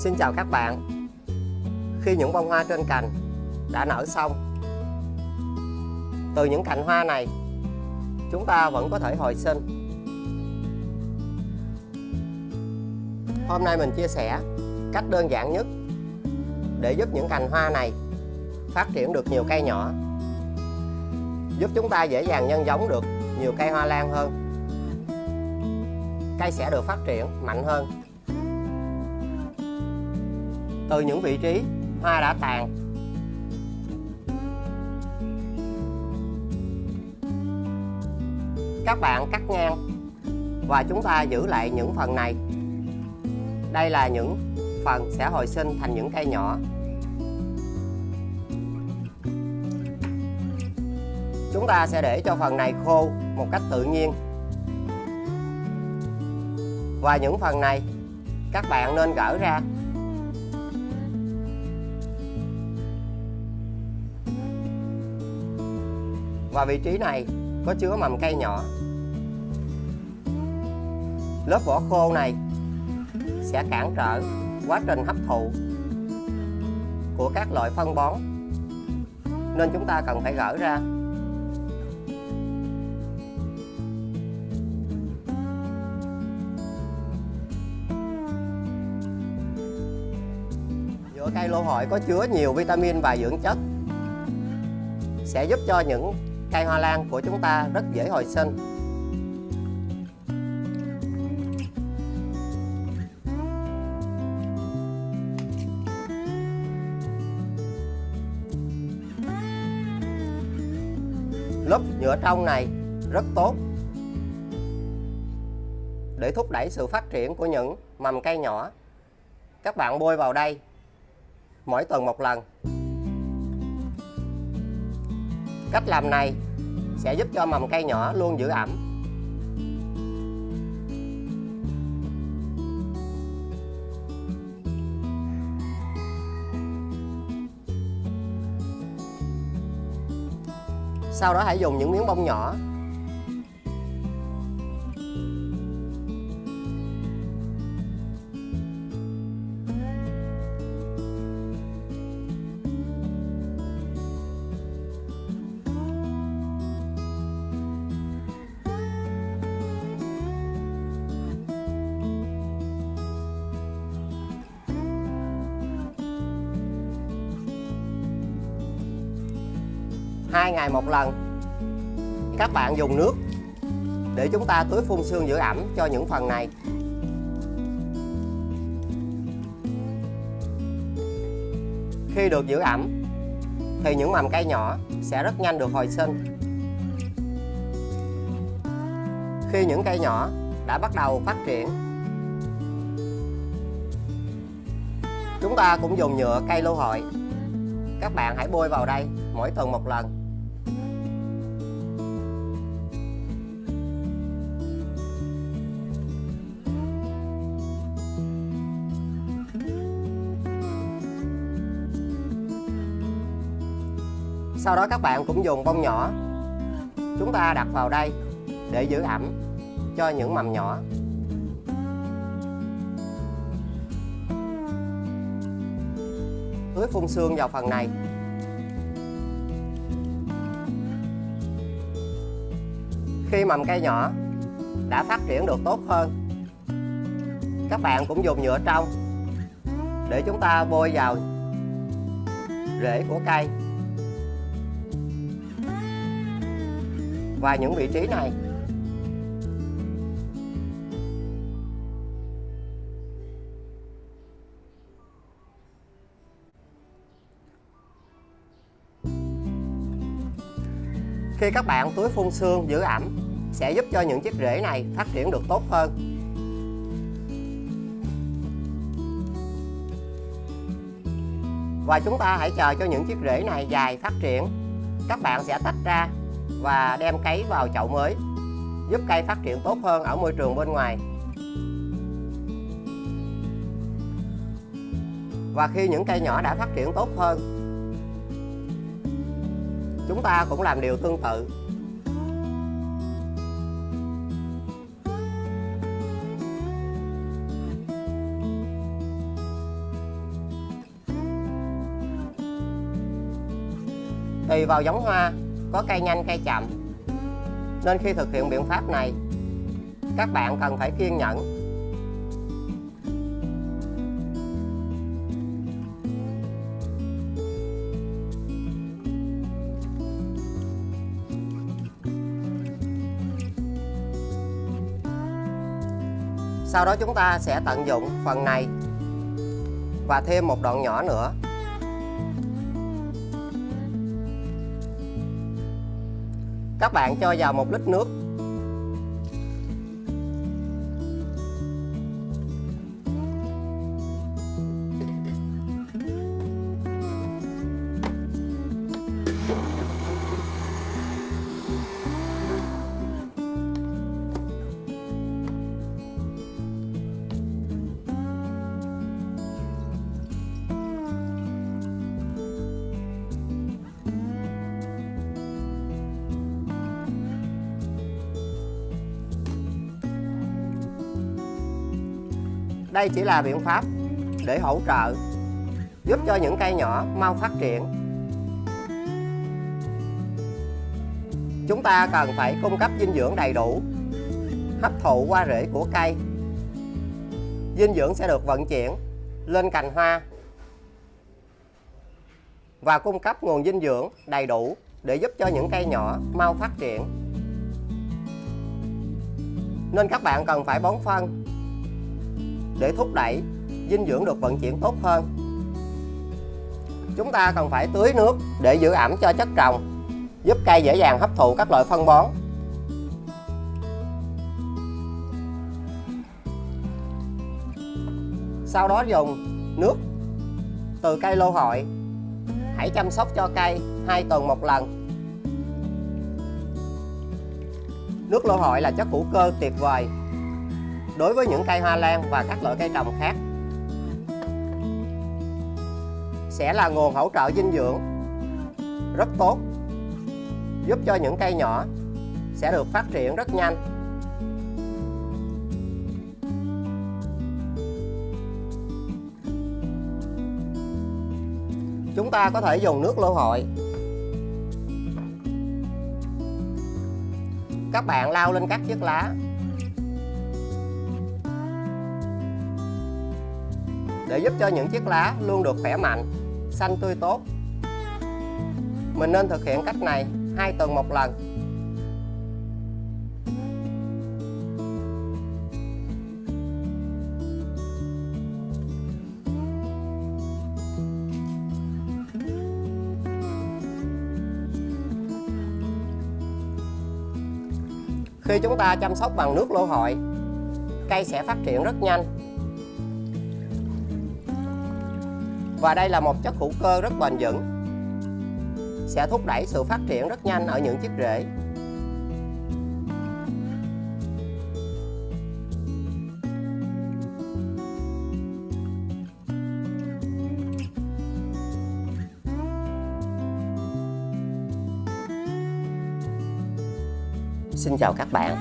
Xin chào các bạn. Khi những bông hoa trên cành đã nở xong, từ những cành hoa này chúng ta vẫn có thể hồi sinh. Hôm nay mình chia sẻ cách đơn giản nhất để giúp những cành hoa này phát triển được nhiều cây nhỏ, giúp chúng ta dễ dàng nhân giống được nhiều cây hoa lan hơn. Cây sẽ được phát triển mạnh hơn. Từ những vị trí hoa đã tàn, các bạn cắt ngang và chúng ta giữ lại những phần này. Đây là những phần sẽ hồi sinh thành những cây nhỏ. Chúng ta sẽ để cho phần này khô một cách tự nhiên. Và những phần này các bạn nên gỡ ra. Và vị trí này có chứa mầm cây nhỏ. Lớp vỏ khô này sẽ cản trở quá trình hấp thụ của các loại phân bón, nên chúng ta cần phải gỡ ra. Vỏ cây lô hội có chứa nhiều vitamin và dưỡng chất, sẽ giúp cho những cây hoa lan của chúng ta rất dễ hồi sinh. Lớp nhựa trong này rất tốt để thúc đẩy sự phát triển của những mầm cây nhỏ. Các bạn bôi vào đây mỗi tuần một lần. Cách làm này sẽ giúp cho mầm cây nhỏ luôn giữ ẩm. Sau đó hãy dùng những miếng bông nhỏ hai ngày một lần. Các bạn dùng nước để chúng ta tưới phun sương giữ ẩm cho những phần này. Khi được giữ ẩm thì những mầm cây nhỏ sẽ rất nhanh được hồi sinh. Khi những cây nhỏ đã bắt đầu phát triển, chúng ta cũng dùng nhựa cây lô hội. Các bạn hãy bôi vào đây mỗi tuần một lần. Sau đó các bạn cũng dùng bông nhỏ, chúng ta đặt vào đây để giữ ẩm cho những mầm nhỏ. Tưới phun sương vào phần này. Khi mầm cây nhỏ đã phát triển được tốt hơn, các bạn cũng dùng nhựa trong để chúng ta bôi vào rễ của cây và những vị trí này. Khi các bạn tưới phun sương giữ ẩm sẽ giúp cho những chiếc rễ này phát triển được tốt hơn. Và chúng ta hãy chờ cho những chiếc rễ này dài phát triển. Các bạn sẽ tách ra và đem cấy vào chậu mới, giúp cây phát triển tốt hơn ở môi trường bên ngoài. Và khi những cây nhỏ đã phát triển tốt hơn, chúng ta cũng làm điều tương tự. Tùy vào giống hoa, có cây nhanh cây chậm, nên khi thực hiện biện pháp này, các bạn cần phải kiên nhẫn. Sau đó chúng ta sẽ tận dụng phần này và thêm một đoạn nhỏ nữa. Các bạn cho vào 1 lít nước. Đây chỉ là biện pháp để hỗ trợ, giúp cho những cây nhỏ mau phát triển. Chúng ta cần phải cung cấp dinh dưỡng đầy đủ, hấp thụ qua rễ của cây. Dinh dưỡng sẽ được vận chuyển lên cành hoa và cung cấp nguồn dinh dưỡng đầy đủ để giúp cho những cây nhỏ mau phát triển. Nên các bạn cần phải bón phân để thúc đẩy dinh dưỡng được vận chuyển tốt hơn. Chúng ta cần phải tưới nước để giữ ẩm cho chất trồng, giúp cây dễ dàng hấp thụ các loại phân bón. Sau đó dùng nước từ cây lô hội. Hãy chăm sóc cho cây 2 tuần một lần. Nước lô hội là chất hữu cơ tuyệt vời đối với những cây hoa lan và các loại cây trồng khác. Sẽ là nguồn hỗ trợ dinh dưỡng rất tốt, giúp cho những cây nhỏ sẽ được phát triển rất nhanh. Chúng ta có thể dùng nước lô hội. Các bạn lau lên các chiếc lá để giúp cho những chiếc lá luôn được khỏe mạnh, xanh tươi tốt. Mình nên thực hiện cách này 2 tuần một lần. Khi chúng ta chăm sóc bằng nước lô hội, cây sẽ phát triển rất nhanh. Và đây là một chất hữu cơ rất bền vững, sẽ thúc đẩy sự phát triển rất nhanh ở những chiếc rễ. Xin chào các bạn.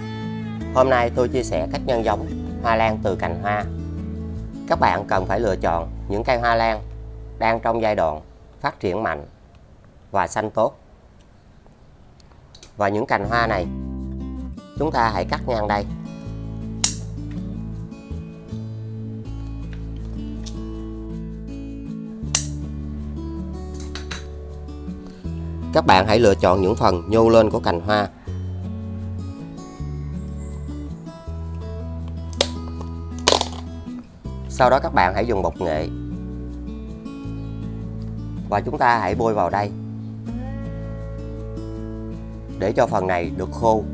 Hôm nay tôi chia sẻ cách nhân giống hoa lan từ cành hoa. Các bạn cần phải lựa chọn những cây hoa lan đang trong giai đoạn phát triển mạnh và xanh tốt. Và những cành hoa này chúng ta hãy cắt ngang đây. Các bạn hãy lựa chọn những phần nhô lên của cành hoa. Sau đó các bạn hãy dùng bột nghệ và chúng ta hãy bôi vào đây để cho phần này được khô.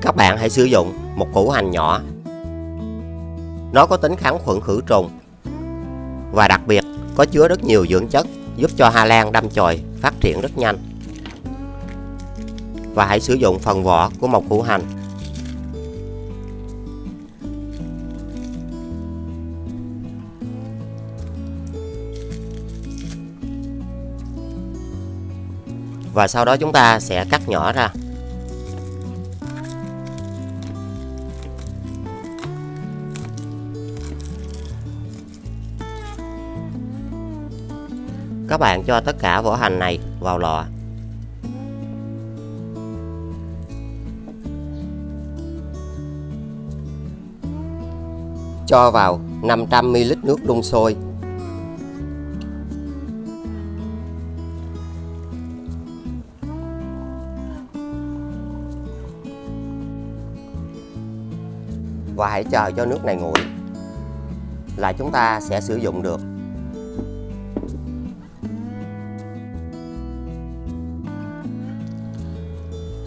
Các bạn hãy sử dụng một củ hành nhỏ. Nó có tính kháng khuẩn khử trùng và đặc biệt có chứa rất nhiều dưỡng chất giúp cho hoa lan đâm chồi phát triển rất nhanh. Và hãy sử dụng phần vỏ của một củ hành. Và sau đó chúng ta sẽ cắt nhỏ ra. Các bạn cho tất cả vỏ hành này vào lò. Cho vào 500 ml nước đun sôi. Và hãy chờ cho nước này nguội là chúng ta sẽ sử dụng được.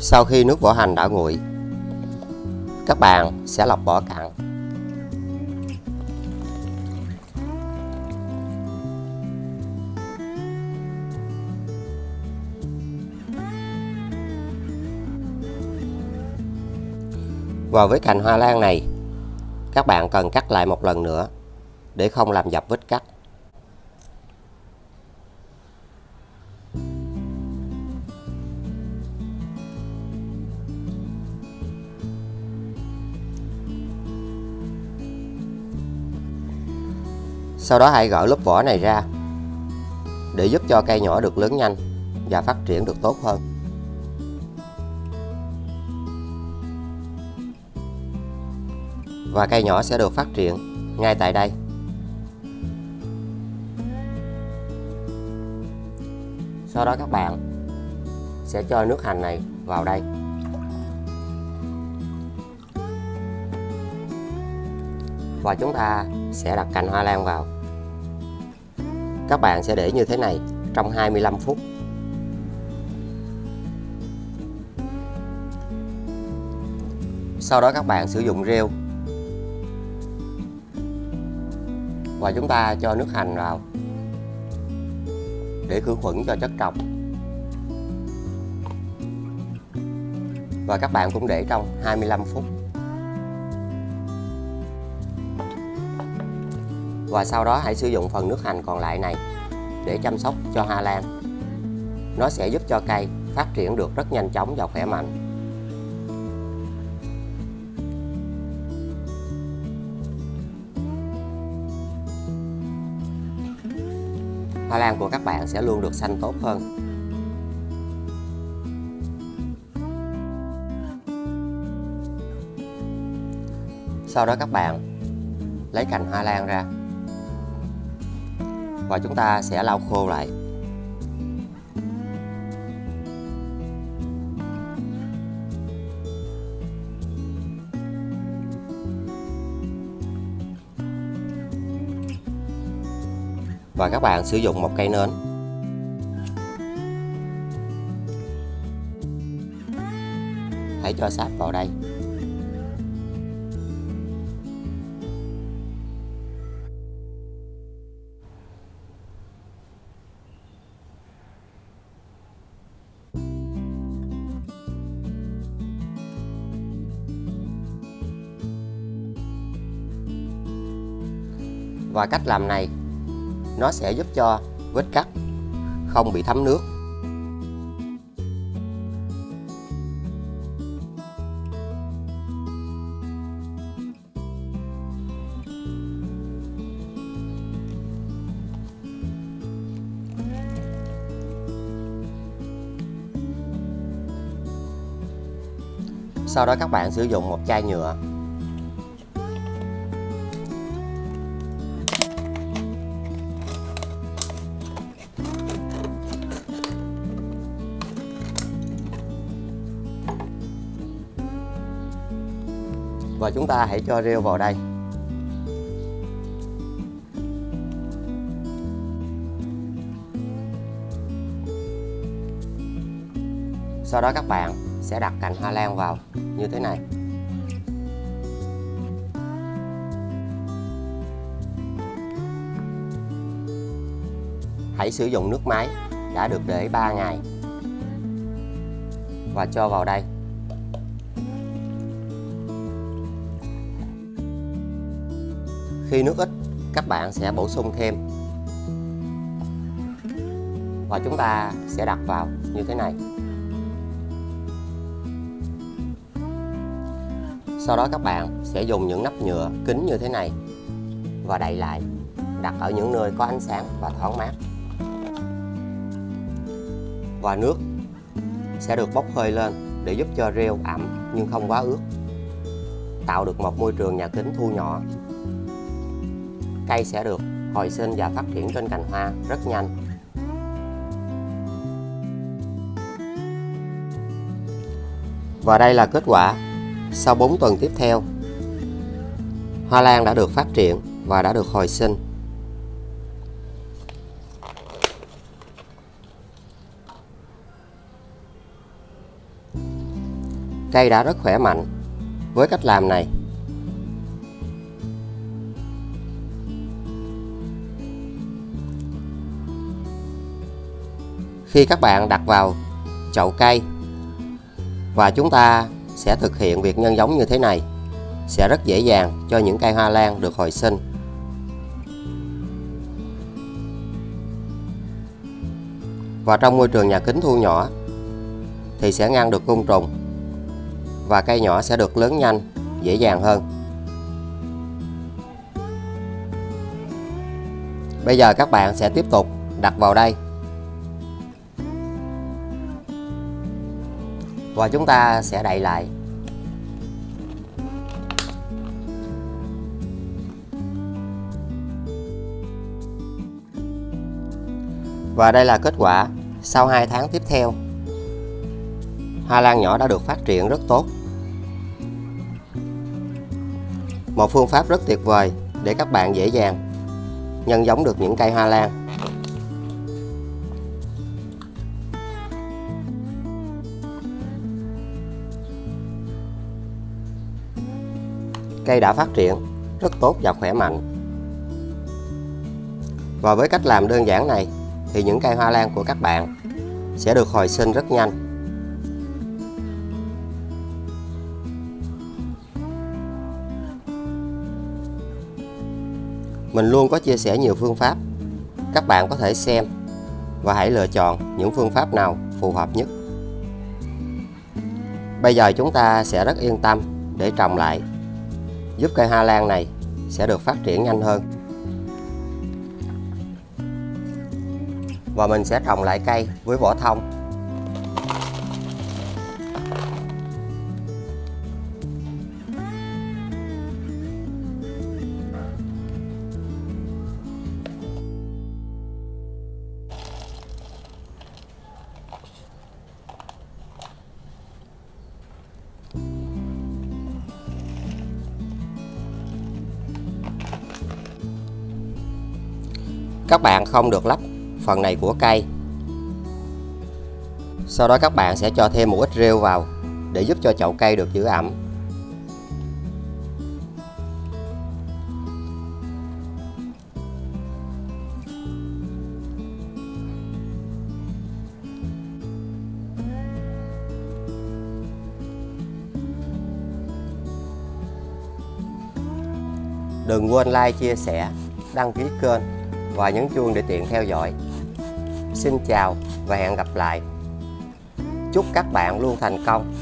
Sau khi nước vỏ hành đã nguội, các bạn sẽ lọc vỏ cặn. Và với cành hoa lan này, các bạn cần cắt lại một lần nữa để không làm dập vết cắt. Sau đó hãy gỡ lớp vỏ này ra để giúp cho cây nhỏ được lớn nhanh và phát triển được tốt hơn. Và cây nhỏ sẽ được phát triển ngay tại đây. Sau đó các bạn sẽ cho nước hành này vào đây. Và chúng ta sẽ đặt cành hoa lan vào. Các bạn sẽ để như thế này trong 25 phút. Sau đó các bạn sử dụng rêu. Và chúng ta cho nước hành vào để khử khuẩn cho chất trồng. Và các bạn cũng để trong 25 phút. Và sau đó hãy sử dụng phần nước hành còn lại này để chăm sóc cho hoa lan. Nó sẽ giúp cho cây phát triển được rất nhanh chóng và khỏe mạnh. Hoa lan của các bạn sẽ luôn được xanh tốt hơn. Sau đó các bạn lấy cành hoa lan ra và chúng ta sẽ lau khô lại. Và các bạn sử dụng một cây nến. Hãy cho sáp vào đây. Và cách làm này nó sẽ giúp cho vết cắt không bị thấm nước. Sau đó các bạn sử dụng một chai nhựa. Và chúng ta hãy cho rêu vào đây. Sau đó các bạn sẽ đặt cành hoa lan vào như thế này. Hãy sử dụng nước máy đã được để 3 ngày và cho vào đây. Khi nước ít, các bạn sẽ bổ sung thêm. Và chúng ta sẽ đặt vào như thế này. Sau đó các bạn sẽ dùng những nắp nhựa kín như thế này và đậy lại, đặt ở những nơi có ánh sáng và thoáng mát. và nước sẽ được bốc hơi lên để giúp cho rêu ẩm nhưng không quá ướt, tạo được một môi trường nhà kính thu nhỏ. Cây sẽ được hồi sinh và phát triển trên cành hoa rất nhanh. Và đây là kết quả sau 4 tuần tiếp theo. Hoa lan đã được phát triển và đã được hồi sinh. Cây đã rất khỏe mạnh. Với cách làm này, khi các bạn đặt vào chậu cây và chúng ta sẽ thực hiện việc nhân giống như thế này, sẽ rất dễ dàng cho những cây hoa lan được hồi sinh. Và trong môi trường nhà kính thu nhỏ thì sẽ ngăn được côn trùng và cây nhỏ sẽ được lớn nhanh, dễ dàng hơn. Bây giờ các bạn sẽ tiếp tục đặt vào đây. Và chúng ta sẽ đậy lại. Và đây là kết quả sau 2 tháng tiếp theo. Hoa lan nhỏ đã được phát triển rất tốt. Một phương pháp rất tuyệt vời để các bạn dễ dàng nhân giống được những cây hoa lan. Cây đã phát triển rất tốt và khỏe mạnh. Và với cách làm đơn giản này thì những cây hoa lan của các bạn sẽ được hồi sinh rất nhanh. Mình luôn có chia sẻ nhiều phương pháp. Các bạn có thể xem và hãy lựa chọn những phương pháp nào phù hợp nhất. Bây giờ chúng ta sẽ rất yên tâm để trồng lại, giúp cây hoa lan này sẽ được phát triển nhanh hơn. Và mình sẽ trồng lại cây với vỏ thông. Các bạn không được lấp phần này của cây. Sau đó các bạn sẽ cho thêm một ít rêu vào để giúp cho chậu cây được giữ ẩm. Đừng quên like, chia sẻ, đăng ký kênh và nhấn chuông để tiện theo dõi. Xin chào và hẹn gặp lại. Chúc các bạn luôn thành công.